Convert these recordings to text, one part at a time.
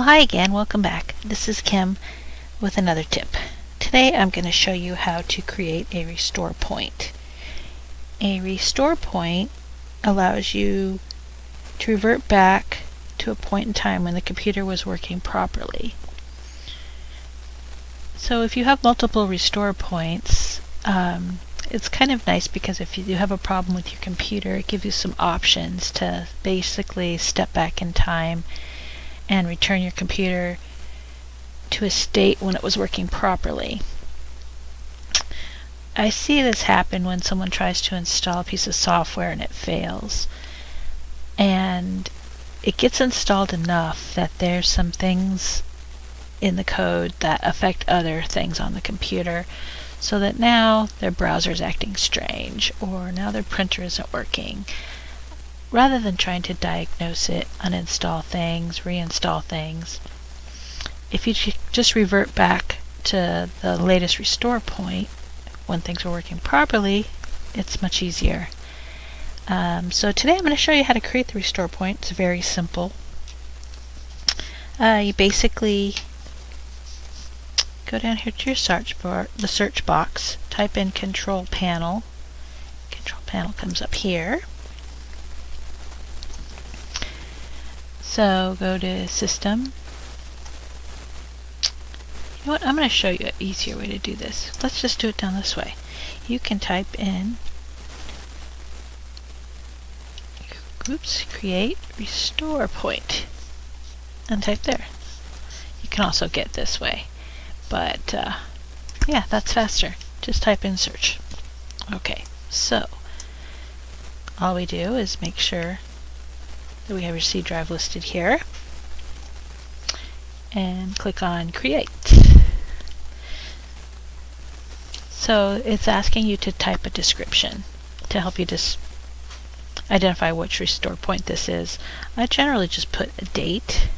Hi again, welcome back. This is Kim with another tip. Today I'm going to show you how to create a restore point. A restore point allows you to revert back to a point in time when the computer was working properly. So if you have multiple restore points, it's kind of nice because if you have a problem with your computer, it gives you some options to basically step back in time and return your computer to a state when it was working properly. I see this happen when someone tries to install a piece of software and it fails. And it gets installed enough that there's some things in the code that affect other things on the computer, so that now their browser is acting strange, or now their printer isn't working. Rather than trying to diagnose it, uninstall things, reinstall things, if you just revert back to the latest restore point when things were working properly, it's much easier. So today I'm going to show you how to create the restore point. It's very simple. You basically go down here to your search bar, the search box, type in control panel. Control panel comes up here. So go to system. You know what, I'm going to show you an easier way to do this. Let's just do it down this way. You can type in create restore point and type there. You can also get this way, but yeah, that's faster. Just type in search. Okay, so all we do is make sure that we have your C drive listed here and click on create. So it's asking you to type a description to help you just identify which restore point this is. I generally just put a date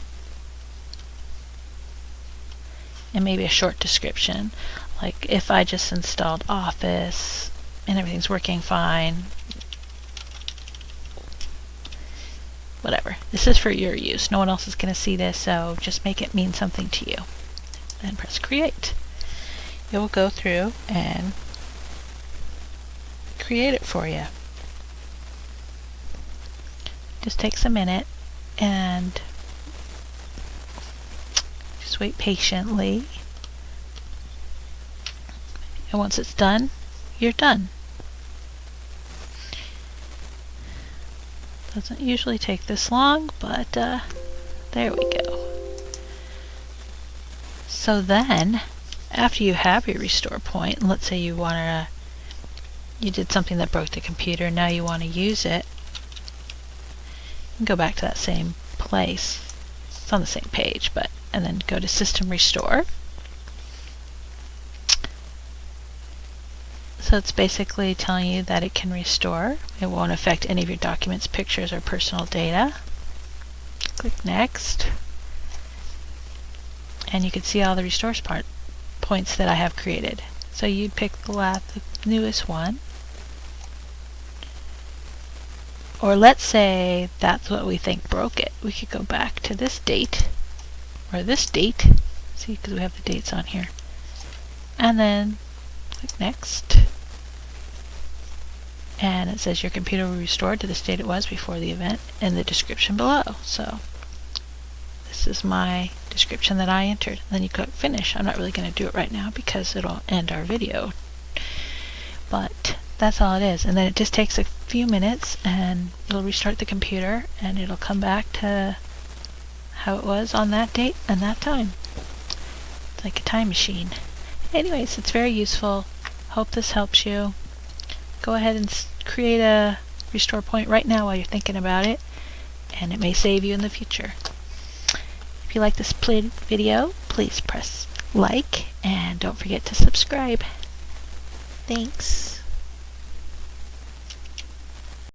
and maybe a short description, like if I just installed Office and everything's working fine, whatever. This is for your use. No one else is going to see this, so just make it mean something to you. Then press create. It will go through and create it for you. Just takes a minute and just wait patiently. And once it's done, you're done. Doesn't usually take this long, but there we go. So then, after you have your restore point, and let's say you did something that broke the computer, now you want to use it, you can go back to that same place. It's on the same page, and then go to System Restore. So it's basically telling you that it can restore. It won't affect any of your documents, pictures, or personal data. Click Next. And you can see all the restore points that I have created. So you'd pick the newest one. Or let's say that's what we think broke it. We could go back to this date, or this date. See, because we have the dates on here. And then click Next. And it says your computer will be restored to the state it was before the event in the description below. So this is my description that I entered. Then you click Finish. I'm not really going to do it right now because it'll end our video. But that's all it is. And then it just takes a few minutes and it'll restart the computer and it'll come back to how it was on that date and that time. It's like a time machine. Anyways, it's very useful. Hope this helps you. Go ahead and create a restore point right now while you're thinking about it, and it may save you in the future. If you like this video, please press like and don't forget to subscribe. Thanks.